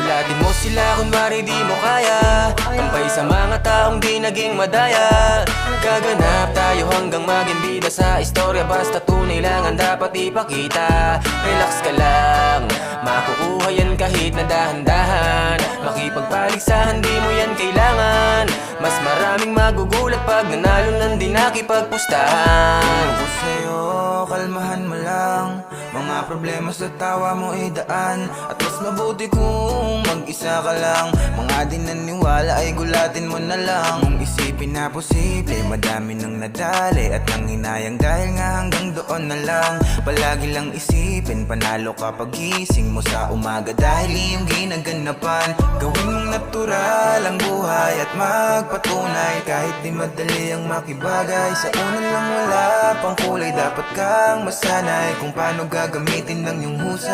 Bulatin mo sila kunwari di mo kaya, tampay sa mga taong di naging madaya. Gaganap tayo hanggang maging bida sa istorya, basta tunay lang ang dapat ipakita. Relax ka lang, makukuha yan kahit na dahan-dahan. Makipagpaligsahan di mo yan kailangan, mas maraming magugulat pag nanalo nang di nakipagpustahan. Ako sa'yo, kalmahan mo lang, mga problema sa tawa mo idaan. At mas mabuti kung mag-isa ka lang, mga di naniwala ay gulatin mo na lang. Kung isipin na posible, madami nang nadali at nang hinayang dahil nga hanggang doon na lang. Palagi lang isipin, panalo ka pagising mo sa umaga dahil iyong ginaganapan. Gawin mong natural ang buhay at magpatunay, kahit di madali ang makibagay. Sa una lang wala pang kulay, dapat kang masanay kung paano gagamitin ng iyong husay.